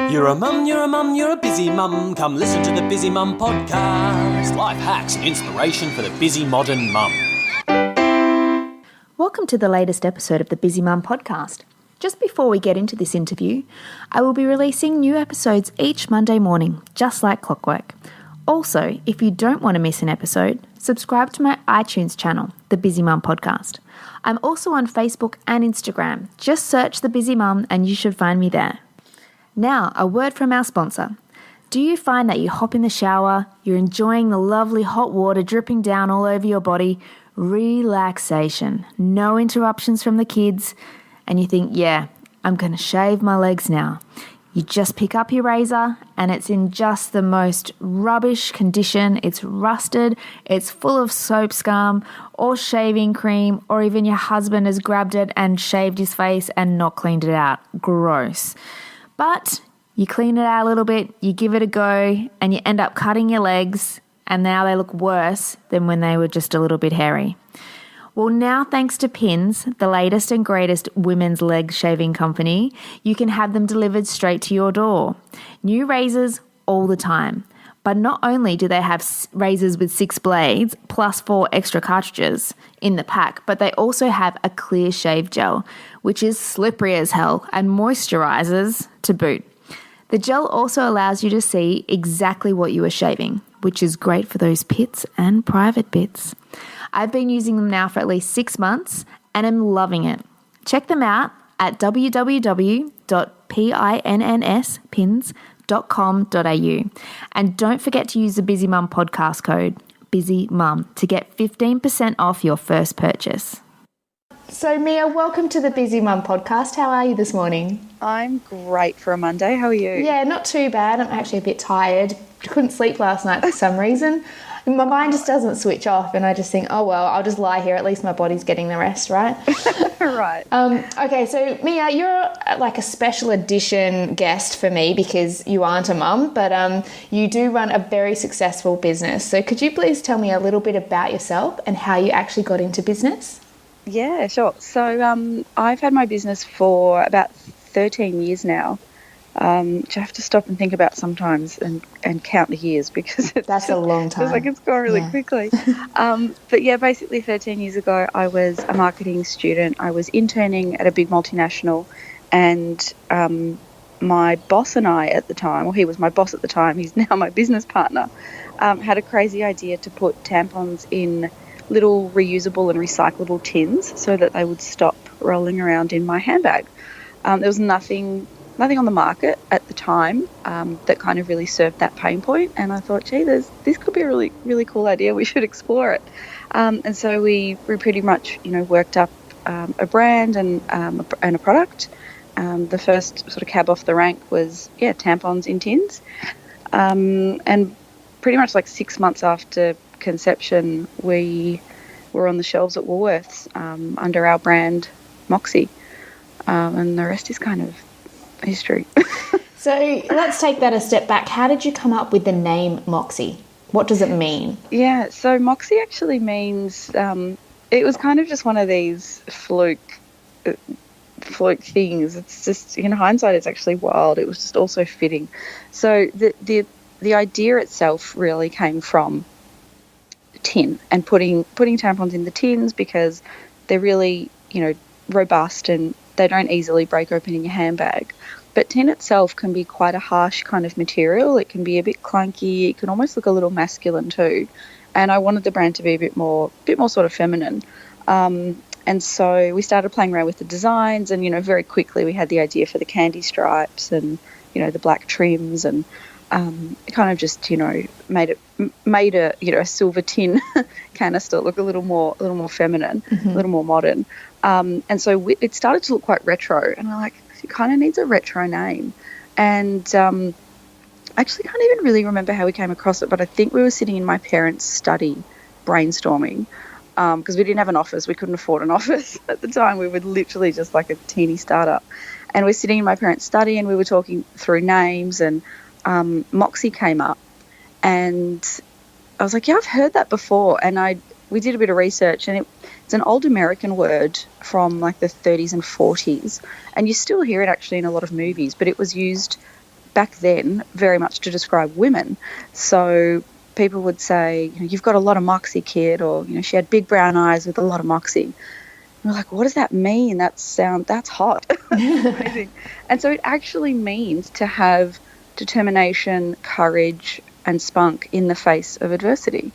You're a mum, you're a mum, you're a busy mum. Come listen to the Busy Mum podcast. Life hacks and inspiration for the busy modern mum. Welcome to the latest episode of the Busy Mum podcast. Just before we get into this interview, I will be releasing new episodes each Monday morning, just like clockwork. Also, if you don't want to miss an episode, subscribe to my iTunes channel, The Busy Mum Podcast. I'm also on Facebook and Instagram. Just search The Busy Mum and you should find me there. Now, a word from our sponsor. Do you find that you hop in the shower, you're enjoying the lovely hot water dripping down all over your body, relaxation, no interruptions from the kids, and you think, yeah, I'm going to shave my legs now. You just pick up your razor and it's in just the most rubbish condition. It's rusted, it's full of soap scum or shaving cream, or even your husband has grabbed it and shaved his face and not cleaned it out. Gross. But you clean it out a little bit, you give it a go, and you end up cutting your legs, and now they look worse than when they were just a little bit hairy. Well, now thanks to Pins, the latest and greatest women's leg shaving company, you can have them delivered straight to your door. New razors all the time. But not only do they have razors with 6 blades plus 4 extra cartridges in the pack, but they also have a clear shave gel, which is slippery as hell and moisturizes to boot. The gel also allows you to see exactly what you are shaving, which is great for those pits and private bits. I've been using them now for at least 6 months and am loving it. Check them out at www.pins.com.au. And don't forget to use the Busy Mum podcast code, BusyMum, to get 15% off your first purchase. So Mia, welcome to the Busy Mum podcast. How are you this morning? I'm great for a Monday. How are you? Yeah, not too bad. I'm actually a bit tired. Couldn't sleep last night for some reason. My mind just doesn't switch off and I just think, oh well, I'll just lie here. At least my body's getting the rest, right? Right. Okay, so Mia, you're like a special edition guest for me because you aren't a mum, but you do run a very successful business. So could you please tell me a little bit about yourself and how you actually got into business? Yeah, sure. So I've had my business for about 13 years now, which I have to stop and think about sometimes and count the years because that's a long time. It's like it's gone really quickly. But yeah, basically 13 years ago, I was a marketing student. I was interning at a big multinational, and my boss and I at the time, well, he was my boss at the time, he's now my business partner, had a crazy idea to put tampons in little reusable and recyclable tins so that they would stop rolling around in my handbag. There was nothing on the market at the time that kind of really served that pain point, and I thought, gee, this could be a really, really cool idea. We should explore it. And so we pretty much, worked up a brand and a product. The first sort of cab off the rank was, tampons in tins. And pretty much like 6 months after conception, we were on the shelves at Woolworths under our brand Moxie. And the rest is kind of history. So let's take that a step back. How did you come up with the name Moxie? What does it mean? Yeah, so Moxie actually means, it was kind of just one of these fluke things. It's just, in hindsight, it's actually wild. It was just also fitting. So the idea itself really came from tin and putting tampons in the tins because they're really, robust and they don't easily break open in your handbag. But tin itself can be quite a harsh kind of material. It can be a bit clunky. It can almost look a little masculine too. And I wanted the brand to be a bit more sort of feminine. And so we started playing around with the designs, and very quickly we had the idea for the candy stripes and the black trims, and it kind of just made a silver tin canister look a little more feminine, a little more modern. And so it started to look quite retro, and I'm like, it kind of needs a retro name. And I actually can't even really remember how we came across it, but I think we were sitting in my parents' study brainstorming because we didn't have an office. We couldn't afford an office at the time. We were literally just like a teeny startup. And we're sitting in my parents' study and we were talking through names, and Moxie came up. And I was like, yeah, I've heard that before. And we did a bit of research, and it's an old American word from like the 30s and 40s. And you still hear it actually in a lot of movies, but it was used back then very much to describe women. So people would say, you've got a lot of Moxie, kid, or, she had big brown eyes with a lot of Moxie. And we're like, what does that mean? That's hot. Amazing. And so it actually means to have determination, courage, and spunk in the face of adversity.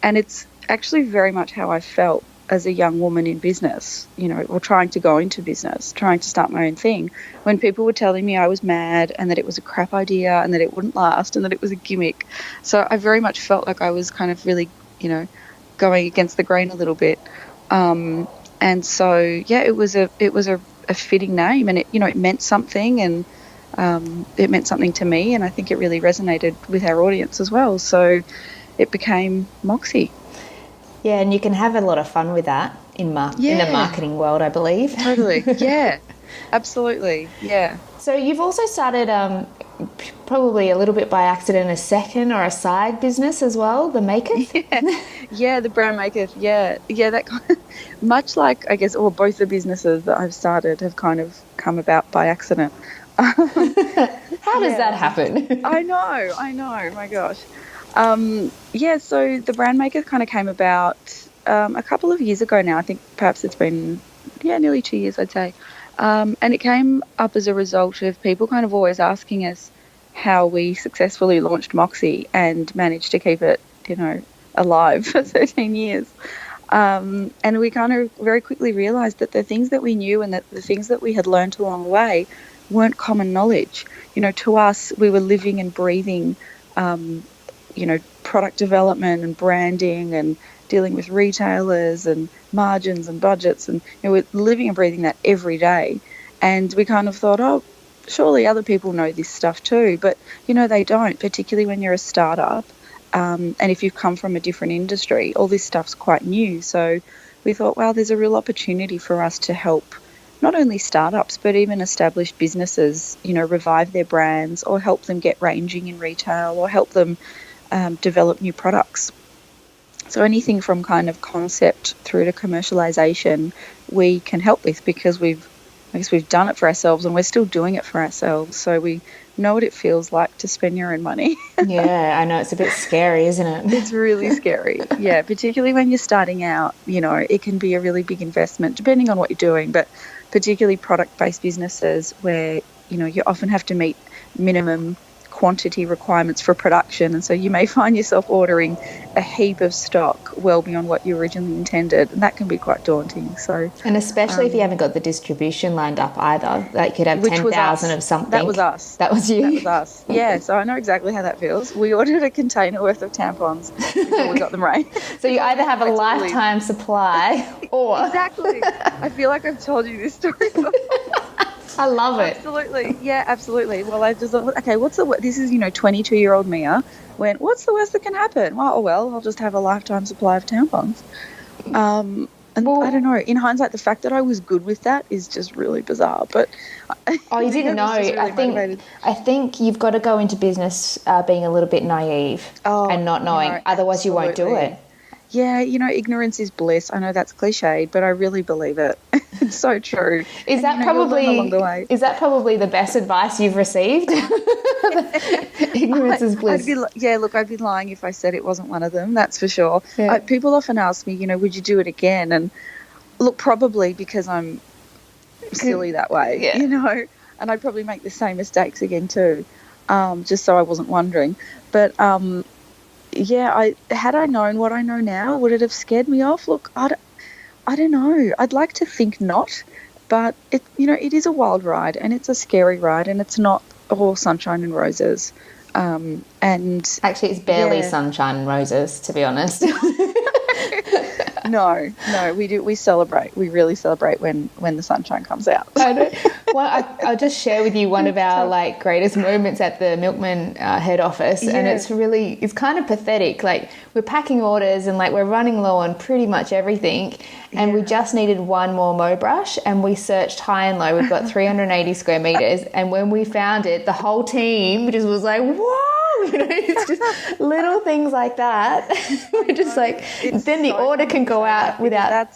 And it's actually very much how I felt as a young woman in business, or trying to go into business, trying to start my own thing, when people were telling me I was mad and that it was a crap idea and that it wouldn't last and that it was a gimmick. So I very much felt like I was kind of really, going against the grain a little bit. And so, yeah, it was a fitting name, and it meant something, and it meant something to me, and I think it really resonated with our audience as well. So it became Moxie. Yeah, and you can have a lot of fun with that in the marketing world, I believe. Totally. Yeah, absolutely. Yeah. So you've also started, probably a little bit by accident, a second or a side business as well, the Maketh. Yeah, the brand Maketh. Yeah, that kind of, much like, I guess, both the businesses that I've started have kind of come about by accident. How does that happen? I know. My gosh. So the brand Maketh kind of came about a couple of years ago now. I think perhaps it's been nearly 2 years, I'd say. And it came up as a result of people kind of always asking us how we successfully launched Moxie and managed to keep it, alive for 13 years. And we kind of very quickly realised that the things that we knew and that the things that we had learned along the way weren't common knowledge. To us, we were living and breathing product development and branding and dealing with retailers and margins and budgets, and we're living and breathing that every day. And we kind of thought, surely other people know this stuff too, but they don't, particularly when you're a startup, and if you've come from a different industry, all this stuff's quite new. So we thought, wow, there's a real opportunity for us to help not only startups but even established businesses, revive their brands, or help them get ranging in retail, or help them develop new products. So anything from kind of concept through to commercialization, we can help with, because we've done it for ourselves and we're still doing it for ourselves. So we know what it feels like to spend your own money. Yeah, I know, it's a bit scary, isn't it? It's really scary. Yeah, particularly when you're starting out, it can be a really big investment depending on what you're doing, but particularly product-based businesses where, you often have to meet minimum quantity requirements for production, and so you may find yourself ordering a heap of stock well beyond what you originally intended, and that can be quite daunting. So, and especially if you haven't got the distribution lined up either, like you could have 10,000 of something. That was us. That was you. That was us. Yeah, so I know exactly how that feels. We ordered a container worth of tampons before we got them right. So you either have a lifetime supply or exactly. I feel like I've told you this story before. I love it. Absolutely. Yeah, absolutely. Well, I just thought, okay, this is, 22-year-old Mia went, what's the worst that can happen? Well, I'll just have a lifetime supply of tampons. And I don't know, in hindsight, the fact that I was good with that is just really bizarre. But you didn't know. Really I think you've got to go into business being a little bit naive and not knowing. Otherwise, you won't do it. Yeah, ignorance is bliss. I know that's cliched, but I really believe it. It's so true. Is that probably the best advice you've received? Ignorance is bliss. I'd be lying if I said it wasn't one of them. That's for sure. Yeah. People often ask me, would you do it again? And look, probably, because I'm silly that way, and I'd probably make the same mistakes again too, just so I wasn't wondering. But had I known what I know now, would it have scared me off? Look, I don't know. I'd like to think not, but it is a wild ride, and it's a scary ride, and it's not all sunshine and roses. And actually, it's barely sunshine and roses, to be honest. No, we celebrate. We really celebrate when the sunshine comes out. I know. Well, I'll just share with you one of our greatest moments at the Milkman head office, and it's kind of pathetic. Like, we're packing orders and we're running low on pretty much everything, and we just needed one more mow brush, and we searched high and low. We've got 380 square meters, and when we found it, the whole team just was like, "Whoa!" It's just little things like that. We're just then the order can go out without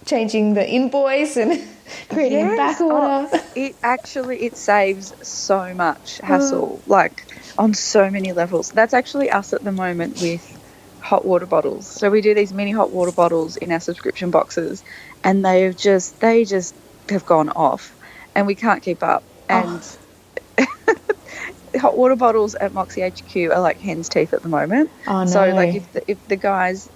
changing the invoice, and creating back order. It saves so much hassle, like on so many levels. That's actually us at the moment with hot water bottles. So we do these mini hot water bottles in our subscription boxes, and they just have gone off, and we can't keep up. And hot water bottles at Moxie HQ are like hen's teeth at the moment. Oh, no. So like if the guys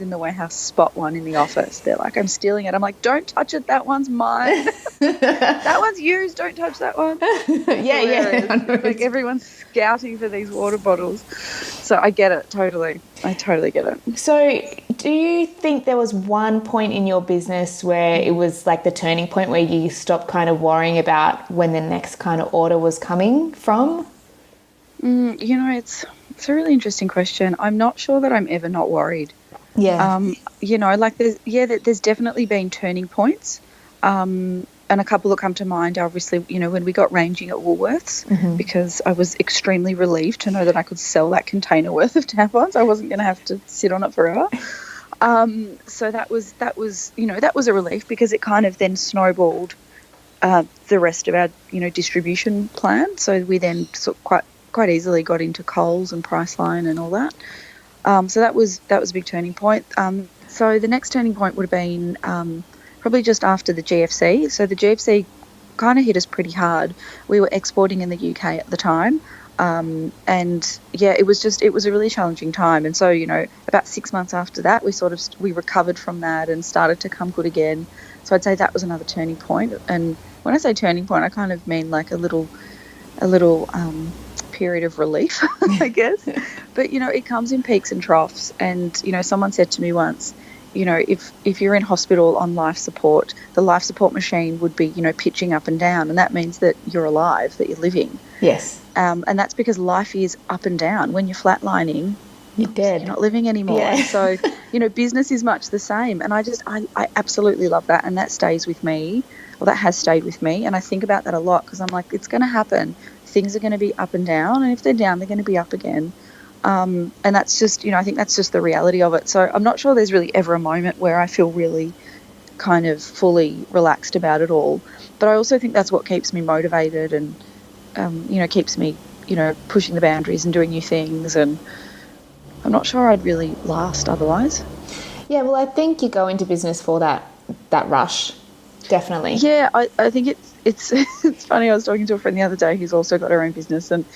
in the warehouse spot one in the office, they're like, I'm stealing it. I'm like, don't touch it. That one's mine. That one's used. Don't touch that one. Yeah. Like everyone's scouting for these water bottles. So I get it totally. I totally get it. So do you think there was one point in your business where it was like the turning point where you stopped kind of worrying about when the next kind of order was coming from? It's a really interesting question. I'm not sure that I'm ever not worried. Yeah. Like there's definitely been turning points. And a couple that come to mind, obviously, when we got ranging at Woolworths, because I was extremely relieved to know that I could sell that container worth of tampons. I wasn't going to have to sit on it forever. So that was a relief, because it kind of then snowballed the rest of our, distribution plan. So we then quite easily got into Coles and Priceline and all that. So that was a big turning point. So the next turning point would have been probably just after the GFC. So the GFC kind of hit us pretty hard. We were exporting in the UK at the time. It was a really challenging time. And so, about 6 months after that, we recovered from that and started to come good again. So I'd say that was another turning point. And when I say turning point, I kind of mean like a little period of relief, I guess. But, it comes in peaks and troughs. And, someone said to me once, if you're in hospital on life support, the life support machine would be, pitching up and down. And that means that you're alive, that you're living. Yes. And that's because life is up and down. When you're flatlining, you're dead. You're not living anymore. Yeah. So, business is much the same. And I absolutely love that. And that stays with me. Well, that has stayed with me. And I think about that a lot, because I'm like, it's going to happen. Things are going to be up and down. And if they're down, they're going to be up again. And that's just, I think that's just the reality of it. So I'm not sure there's really ever a moment where I feel really kind of fully relaxed about it all. But I also think that's what keeps me motivated and, keeps me, pushing the boundaries and doing new things. And I'm not sure I'd really last otherwise. Yeah, well, I think you go into business for that rush, definitely. Yeah, I think it's funny. I was talking to a friend the other day who's also got her own business, and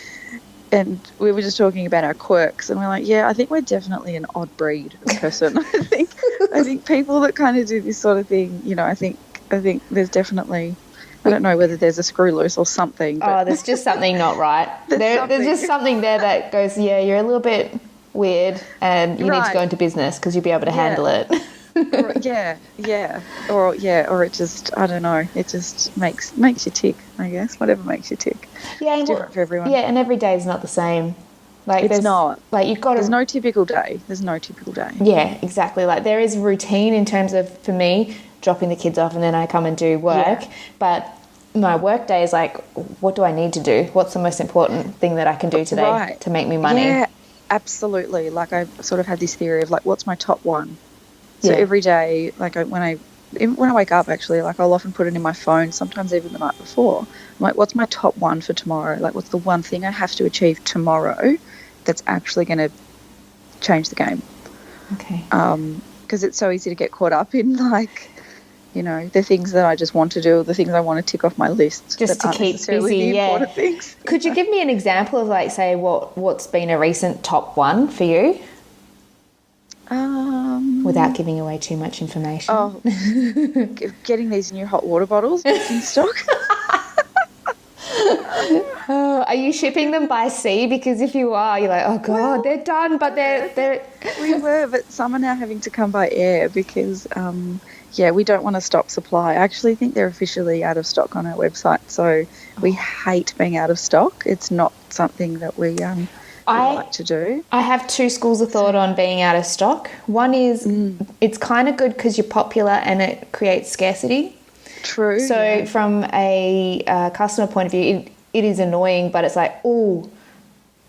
we were just talking about our quirks, and we're like, yeah, I think we're definitely an odd breed of person. I think people that kind of do this sort of thing, I think there's definitely, I don't know whether there's a screw loose or something. But there's just something not right. There's just something there that goes, yeah, you're a little bit weird, and you need to go into business because you'll be able to handle it. Or it just, I don't know, it just makes you tick, I guess. Whatever makes you tick. Yeah, it's different for everyone. Yeah, and every day is not the same. Like it's not. Like you've got. There's no typical day. Yeah, exactly. Like there is routine in terms of, for me, dropping the kids off and then I come and do work. Yeah. But my work day is like, what do I need to do? What's the most important thing that I can do today to make me money? Yeah, absolutely. Like I sort of had this theory of like, what's my top one? So every day, like when I wake up, actually, like I'll often put it in my phone, sometimes even the night before. I'm like, what's my top one for tomorrow? Like, what's the one thing I have to achieve tomorrow that's actually going to change the game? Okay. Because it's so easy to get caught up in like, the things that I just want to do, the things I want to tick off my list. Just to keep busy, things. Could you give me an example of like, say, what's been a recent top one for you? Without giving away too much information. Oh, getting these new hot water bottles back in stock. Are you shipping them by sea? Because if you are, you're like, oh God, they're done, but they're... We were, but some are now having to come by air because, we don't want to stop supply. I actually think they're officially out of stock on our website, so we hate being out of stock. It's not something that we like to do. I have two schools of thought on being out of stock. One is it's kind of good because you're popular and it creates scarcity. True. So from a customer point of view, it is annoying, but it's like, oh,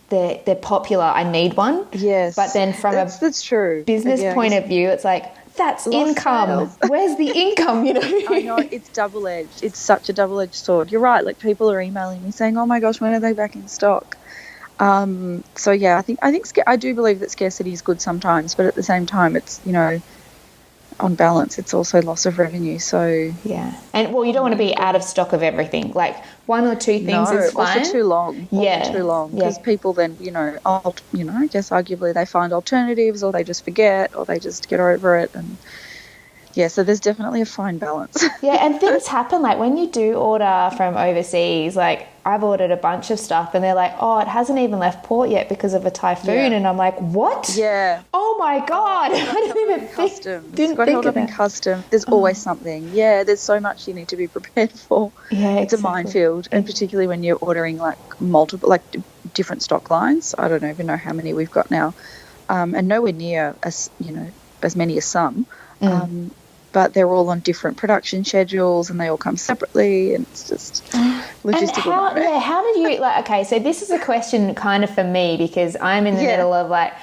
they're popular. I need one. Yes. But then from that's true. business point of view, it's like, That's Lost income. sales. Where's the income, you know? I know, it's double-edged. It's such a double-edged sword. You're right. Like, people are emailing me saying, "Oh my gosh, when are they back in stock?" So yeah, I think I do believe that scarcity is good sometimes, but at the same time, it's, you know, on balance, it's also loss of revenue. So Yeah. And, well, you don't want to be out of stock of everything. Like, one or two things is or fine. for too long. Yeah. Or for too long. Yeah. Because people then, you know, I guess arguably they find alternatives, or they just forget, or they just get over it. And yeah, so there's definitely a fine balance. Yeah, and things happen. Like, when you do order from overseas, like, I've ordered a bunch of stuff and they're like, "Oh, it hasn't even left port yet because of a typhoon." Yeah. And I'm like, "What?" Yeah. Oh my God. I didn't even think Got held of up in that. customs. There's always something. Yeah, there's so much you need to be prepared for. Yeah, It's exactly. a minefield, and particularly when you're ordering like multiple, like different stock lines. I don't even know how many we've got now, and nowhere near as, you know, as many as some. But they're all on different production schedules, and they all come separately, and it's just logistical nightmare. How did you, like, okay, so this is a question kind of for me, because I'm in the middle of like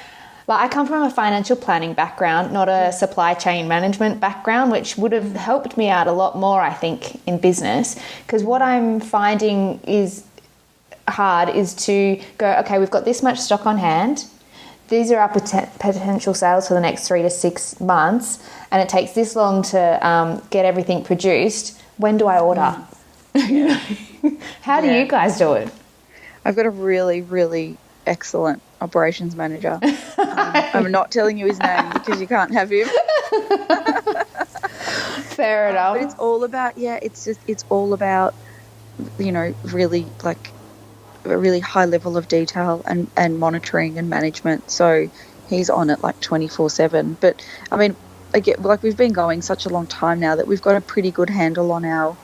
I come from a financial planning background, not a supply chain management background, which would have helped me out a lot more, I think, in business. Because what I'm finding is hard is to go, okay, we've got this much stock on hand. These are our potential sales for the next 3 to 6 months, and it takes this long to get everything produced. When do I order? How do you guys do it? I've got a really, really excellent operations manager. I'm not telling you his name because you can't have him. Fair enough. But it's all about, it's all about, you know, really like a really high level of detail and monitoring and management. So he's on it like 24/7. But I mean, again, like, we've been going such a long time now that we've got a pretty good handle on our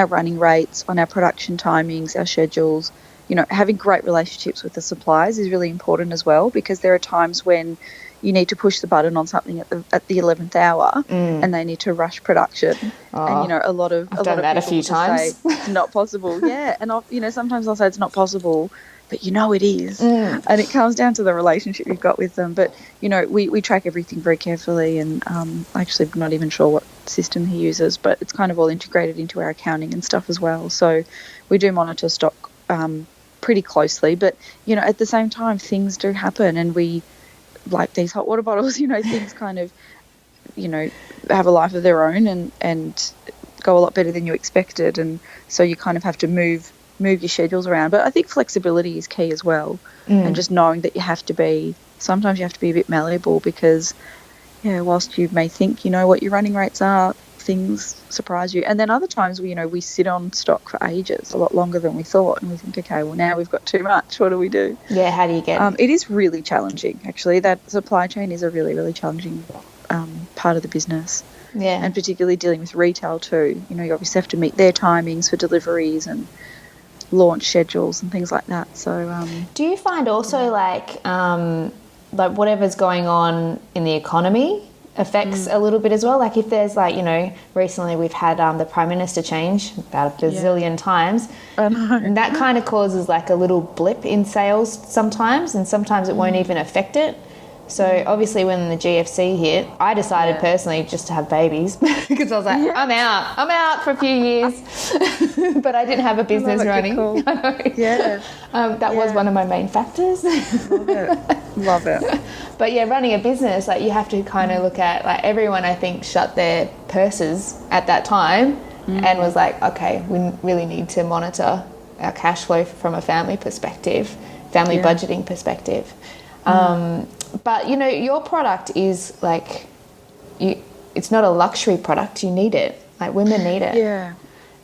running rates, on our production timings, our schedules. You know, having great relationships with the suppliers is really important as well, because there are times when you need to push the button on something at the 11th hour, and they need to rush production. And, you know, a lot of done that a few times. Say it's not possible. Yeah, and you know, sometimes I'll say it's not possible, but you know it is. And it comes down to the relationship you've got with them. But, you know, we track everything very carefully, and actually I'm not even sure what system he uses, but it's kind of all integrated into our accounting and stuff as well. So we do monitor stock pretty closely. But, you know, at the same time, things do happen, and we, like these hot water bottles, you know, things kind of, you know, have a life of their own and go a lot better than you expected. And so you kind of have to move your schedules around. But I think flexibility is key as well. And just knowing that sometimes you have to be a bit malleable, because, yeah, whilst you may think you know what your running rates are, things surprise you. And then other times, you know, we sit on stock for ages, a lot longer than we thought, and we think, okay, well, now we've got too much. What do we do? Yeah, how do you get it is really challenging, actually. That supply chain is a really, really challenging part of the business. Yeah. And particularly dealing with retail too. You know, you obviously have to meet their timings for deliveries and launch schedules and things like that. So do you find also like whatever's going on in the economy affects a little bit as well? Like, if there's, like, you know, recently we've had the Prime Minister change about a bazillion times. I know. And that kind of causes like a little blip in sales sometimes, and sometimes it won't even affect it. So obviously when the GFC hit, I decided personally just to have babies because I was like, I'm out for a few years. But I didn't have a business running. Cool. Yeah. That was one of my main factors. Love it. But yeah, running a business, like, you have to kind of look at, like, everyone, I think, shut their purses at that time and was like, okay, we really need to monitor our cash flow from a family perspective, family budgeting perspective. But, you know, your product is like, it's not a luxury product. You need it. Like, women need it. Yeah.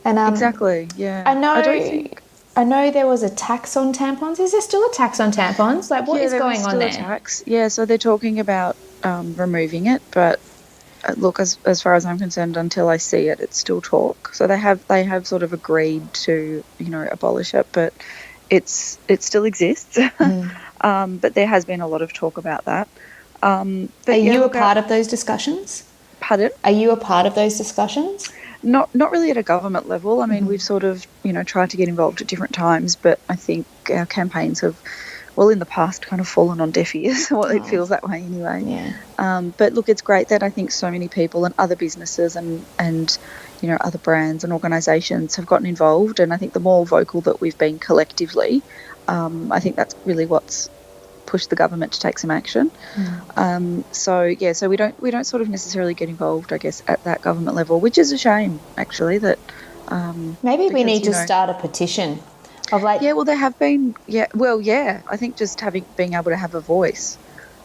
And exactly. Yeah. I know there was a tax on tampons. Is there still a tax on tampons? Like, what is going on there? A tax. Yeah, so they're talking about removing it, but look, as far as I'm concerned, until I see it, it's still talk. So they have sort of agreed to, you know, abolish it, but it still exists. But there has been a lot of talk about that. But are you a part of those discussions? Pardon? Are you a part of those discussions? Not really at a government level. I mean, we've sort of, you know, tried to get involved at different times, but I think our campaigns have well, in the past, kind of fallen on deaf ears. Well, it feels that way anyway. Yeah. But look, it's great that I think so many people and other businesses and other brands and organisations have gotten involved. And I think the more vocal that we've been collectively, I think that's really what's pushed the government to take some action. So we don't sort of necessarily get involved, I guess, at that government level, which is a shame, actually. That maybe we need to start a petition of well, there have been I think just being able to have a voice,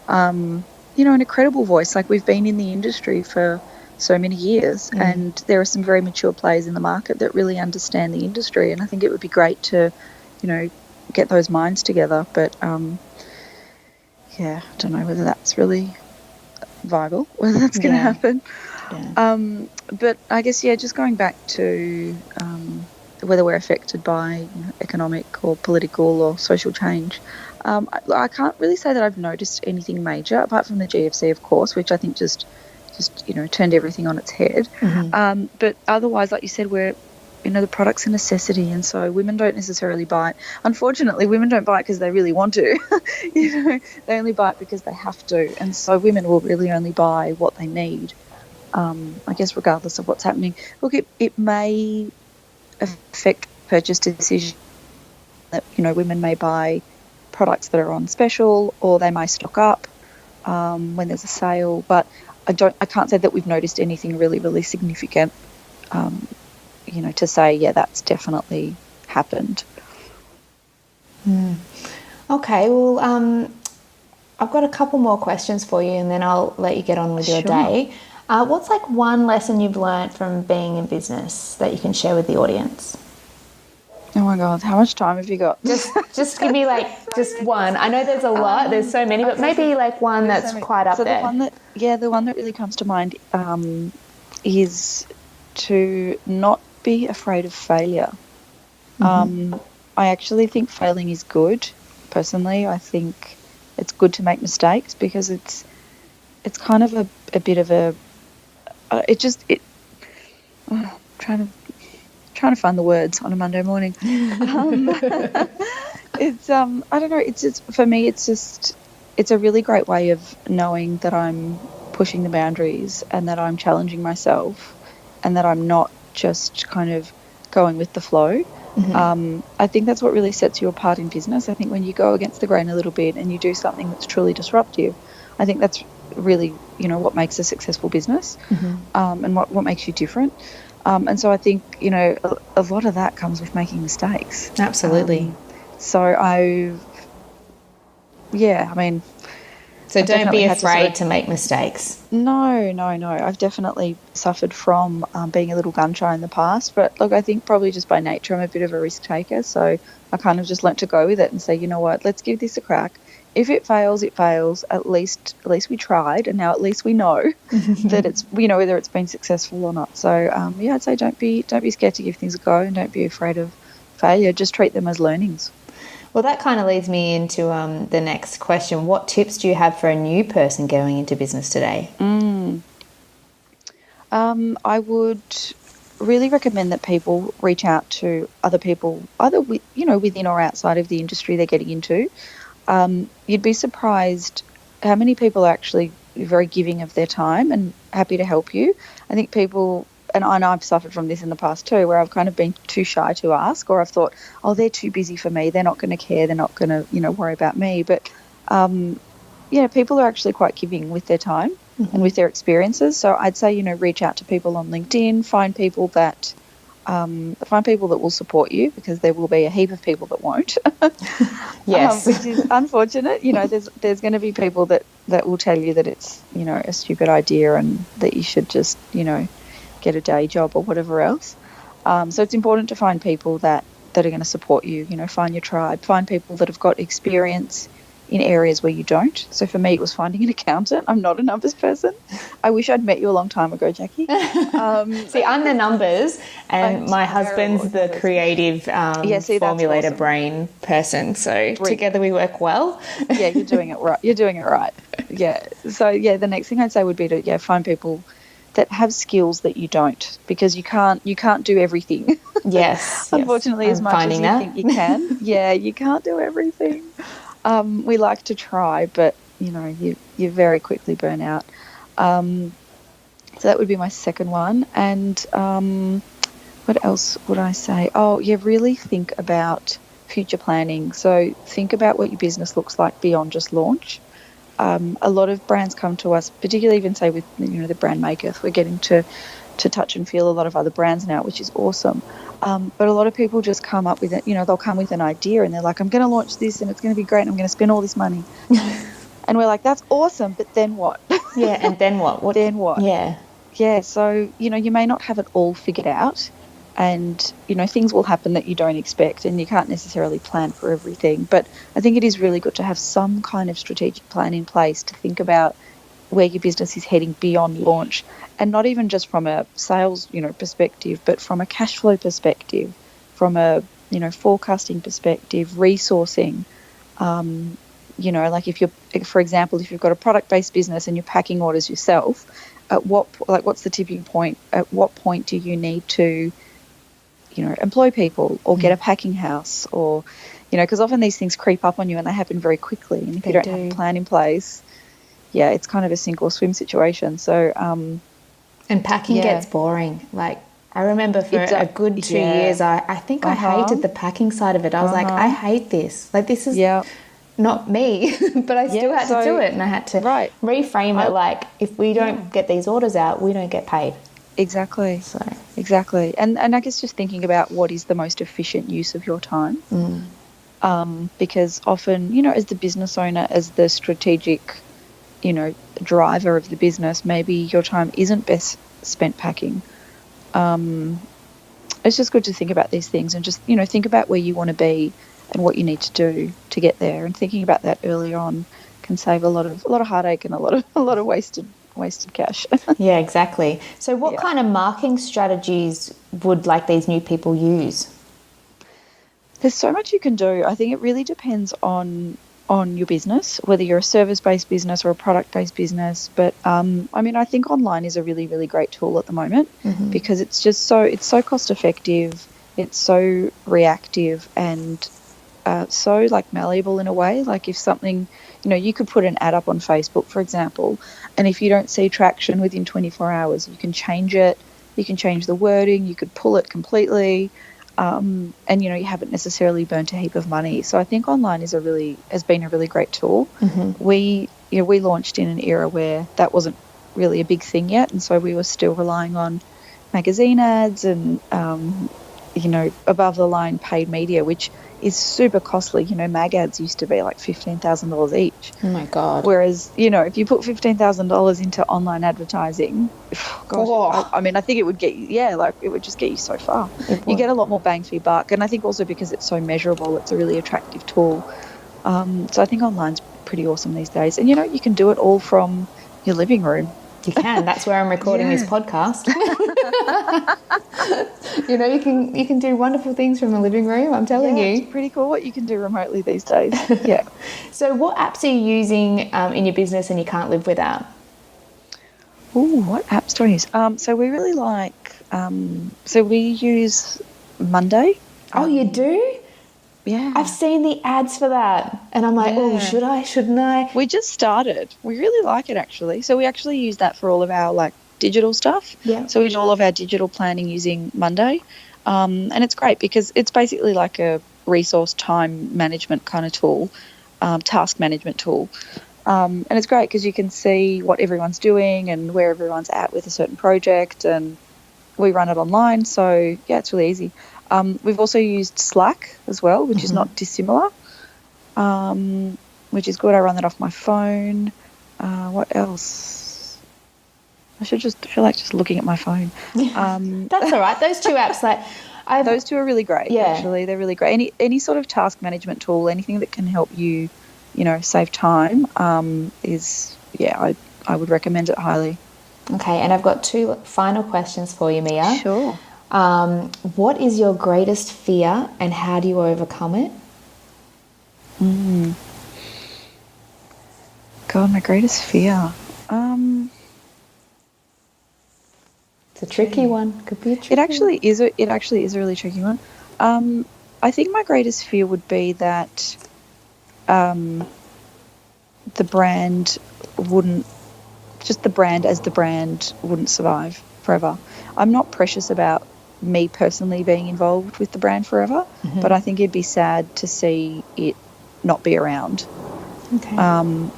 an incredible voice. Like, we've been in the industry for so many years, and there are some very mature players in the market that really understand the industry, and I think it would be great to get those minds together. But I don't know whether that's really viable, whether that's going to happen. Yeah. But I guess, just going back to whether we're affected by economic or political or social change, I can't really say that I've noticed anything major, apart from the GFC, of course, which I think just turned everything on its head. But otherwise, like you said, the product's a necessity, and so women don't necessarily buy it. Unfortunately, women don't buy it because they really want to. They only buy it because they have to, and so women will really only buy what they need, I guess, regardless of what's happening. Look, it may affect purchase decisions that, women may buy products that are on special, or they may stock up when there's a sale, but I can't say that we've noticed anything really, really significant to say, that's definitely happened. Okay, well, I've got a couple more questions for you, and then I'll let you get on with your day. What's one lesson you've learnt from being in business that you can share with the audience? Oh my God, how much time have you got? Just give me just one. I know there's a lot, there's so many, but maybe one that's quite up there. The one that really comes to mind is to not be afraid of failure. I actually think failing is good. Personally, I think it's good to make mistakes, because it's kind of a bit of a trying to find the words on a Monday morning. It's I don't know, it's just, for me, it's a really great way of knowing that I'm pushing the boundaries, and that I'm challenging myself, and that I'm not just kind of going with the flow. I think that's what really sets you apart in business. I think when you go against the grain a little bit and you do something that's truly disruptive, I think that's really, what makes a successful business, and what makes you different. And so I think, a lot of that comes with making mistakes. Absolutely. So So don't be afraid to make mistakes. No. I've definitely suffered from being a little gun-shy in the past. But, look, I think probably just by nature I'm a bit of a risk taker. So I kind of just learnt to go with it and say, you know what, let's give this a crack. If it fails, it fails. At least we tried, and now at least we know that it's, whether it's been successful or not. So, I'd say don't be scared to give things a go, and don't be afraid of failure. Just treat them as learnings. Well, that kind of leads me into the next question. What tips do you have for a new person going into business today? I would really recommend that people reach out to other people, either within or outside of the industry they're getting into. You'd be surprised how many people are actually very giving of their time and happy to help you. I think people, and I know I've suffered from this in the past too, where I've kind of been too shy to ask, or I've thought, oh, they're too busy for me, they're not going to care, they're not going to, worry about me. But, people are actually quite giving with their time and with their experiences. So I'd say, reach out to people on LinkedIn, find people that will support you, because there will be a heap of people that won't. Yes. Which is unfortunate. There's going to be people that will tell you that it's, a stupid idea, and that you should just, get a day job or whatever else. So it's important to find people that are going to support you, find your tribe, find people that have got experience in areas where you don't. So for me, it was finding an accountant. I'm not a numbers person. I wish I'd met you a long time ago, Jackee. See, I'm the numbers, and my husband's the creative formulator awesome. Brain person. So together we work well. Yeah, you're doing it right. You're doing it right. Yeah. So the next thing I'd say would be to find people that have skills that you don't, because you can't do everything. Yes. Unfortunately, as much as you think you can. Yeah, you can't do everything. We like to try, but you very quickly burn out. So that would be my second one. And what else would I say? Oh, yeah, really think about future planning. So think about what your business looks like beyond just launch. A lot of brands come to us, particularly even say with the brand Maketh. We're getting to touch and feel a lot of other brands now, which is awesome. But a lot of people just come up with it. They'll come with an idea and they're like, I'm going to launch this and it's going to be great and I'm going to spend all this money. And we're like, that's awesome, but then what? Yeah, and then what? Then what? Yeah. Yeah, so, you may not have it all figured out and, things will happen that you don't expect and you can't necessarily plan for everything. But I think it is really good to have some kind of strategic plan in place to think about where your business is heading beyond launch, and not even just from a sales, perspective, but from a cash flow perspective, from a, forecasting perspective, resourcing. Like for example, if you've got a product-based business and you're packing orders yourself, what's the tipping point? At what point do you need to, employ people or get a packing house, or, because often these things creep up on you and they happen very quickly. And if you don't have a plan in place, yeah, it's kind of a sink or swim situation. So, and packing gets boring. Like, I remember for a good 2 years, I think I hated the packing side of it. I was like, I hate this. Like, this is not me, but I still had to do it, and I had to reframe it. Like, if we don't get these orders out, we don't get paid. Exactly. Exactly. And I guess just thinking about what is the most efficient use of your time. Because often, as the business owner, as the strategic, driver of the business, maybe your time isn't best spent packing. It's just good to think about these things and just, think about where you want to be and what you need to do to get there. And thinking about that early on can save a lot of heartache and a lot of wasted cash. Yeah, exactly. So what kind of marketing strategies would these new people use? There's so much you can do. I think it really depends on your business, whether you're a service-based business or a product-based business. But I think online is a really, really great tool at the moment because it's just so cost-effective, it's so reactive and so malleable in a way. Like if something, you could put an ad up on Facebook, for example, and if you don't see traction within 24 hours, you can change it, you can change the wording, you could pull it completely. And you haven't necessarily burnt a heap of money. So I think online has been a really great tool. We launched in an era where that wasn't really a big thing yet, and so we were still relying on magazine ads and above the line paid media, which is super costly. Mag ads used to be like $15,000 each. Oh my God. Whereas, if you put $15,000 into online advertising, I think it would get you, it would just get you so far. You get a lot more bang for your buck. And I think also because it's so measurable, it's a really attractive tool. So I think online's pretty awesome these days. And, you can do it all from your living room. You can. That's where I'm recording this podcast. You can do wonderful things from the living room. I'm telling you. It's pretty cool what you can do remotely these days. Yeah. So what apps are you using in your business and you can't live without? Ooh, what apps do I use? So we really like. So we use Monday. Oh, you do? Yeah. I've seen the ads for that. And I'm like, oh, should I? Shouldn't I? We just started. We really like it, actually. So we actually use that for all of our, digital stuff. Yeah. So we do all of our digital planning using Monday. And it's great because it's basically like a resource time management kind of tool, task management tool. And it's great because you can see what everyone's doing and where everyone's at with a certain project. And we run it online. So, yeah, it's really easy. We've also used Slack as well, which is not dissimilar, which is good. I run that off my phone. What else? I feel like just looking at my phone. That's all right. Those two apps, those two are really great. Yeah. Actually, they're really great. Any sort of task management tool, anything that can help you, save time, I would recommend it highly. Okay, and I've got two final questions for you, Mia. Sure. What is your greatest fear and how do you overcome it? God, my greatest fear. It's a tricky one. Could be a tricky It actually is a really tricky one. I think my greatest fear would be that the brand wouldn't, just the brand as the brand wouldn't survive forever. I'm not precious about me personally being involved with the brand forever, but I think it'd be sad to see it not be around. Okay.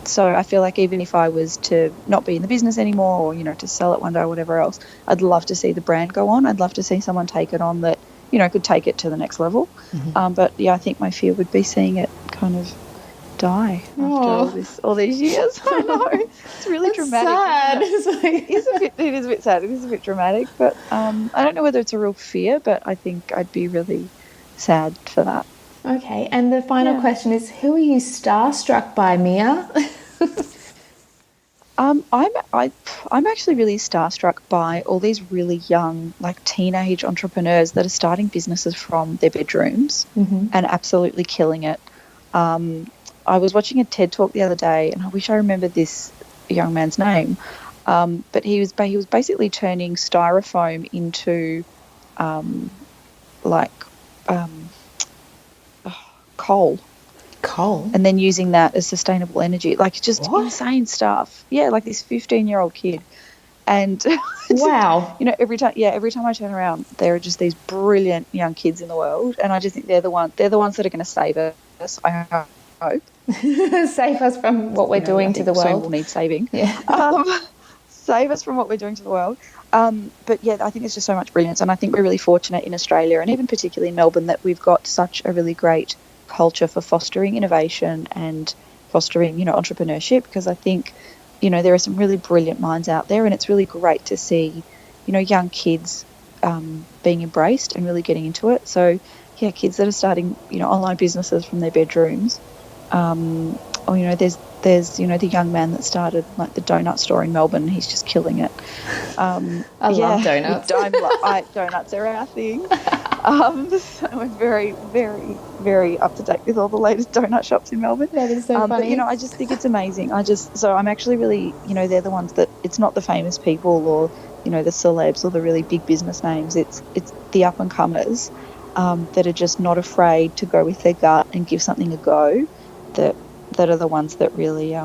So I feel like even if I was to not be in the business anymore, or, you know, to sell it one day or whatever else, I'd love to see the brand go on. I'd love to see someone take it on that, you know, could take it to the next level. But yeah, I think my fear would be seeing it kind of die after all these years. I know, it's really dramatic. Sad. It is a bit sad. It is a bit dramatic, but I don't know whether it's a real fear, but I think I'd be really sad for that. Okay, and the final question is, who are you starstruck by, Mia? I'm actually really starstruck by all these really young, like teenage entrepreneurs that are starting businesses from their bedrooms and absolutely killing it. I was watching a TED Talk the other day, and I wish I remembered this young man's name, but he was basically turning styrofoam into coal, and then using that as sustainable energy. Like, just insane stuff. Yeah, like this 15-year-old kid. And wow, you know, every time I turn around, there are just these brilliant young kids in the world, and I just think they're the ones that are going to save us. I hope save us from what we're doing to the world. Soon we'll need saving. Yeah. Save us from what we're doing to the world. But yeah, I think there's just so much brilliance, and I think we're really fortunate in Australia, and even particularly in Melbourne, that we've got such a really great culture for fostering innovation and fostering, you know, entrepreneurship, because I think, you know, there are some really brilliant minds out there, and it's really great to see, you know, young kids being embraced and really getting into it. So yeah, kids that are starting, you know, online businesses from their bedrooms, or, you know, there's you know, the young man that started like the donut store in Melbourne. He's just killing it. I love donuts. Donuts are our thing. So we're very, very, very up to date with all the latest donut shops in Melbourne. That is so funny. But, you know, I just think it's amazing. So I'm actually really, you know, they're the ones that, it's not the famous people or, you know, the celebs or the really big business names. It's the up and comers that are just not afraid to go with their gut and give something a go. That are the ones that really,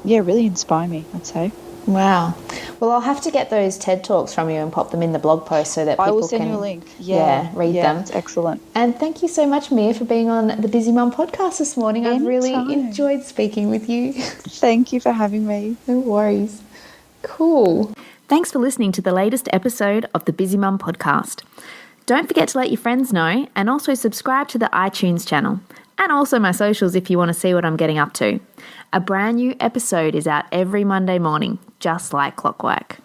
really inspire me, I'd say. Wow. Well, I'll have to get those TED Talks from you and pop them in the blog post so that people can... I will send you a link. Yeah, read them. It's excellent. And thank you so much, Mia, for being on the Busy Mum podcast this morning. Anytime. I've really enjoyed speaking with you. Thank you for having me. No worries. Cool. Thanks for listening to the latest episode of the Busy Mum podcast. Don't forget to let your friends know, and also subscribe to the iTunes channel. And also my socials if you want to see what I'm getting up to. A brand new episode is out every Monday morning, just like clockwork.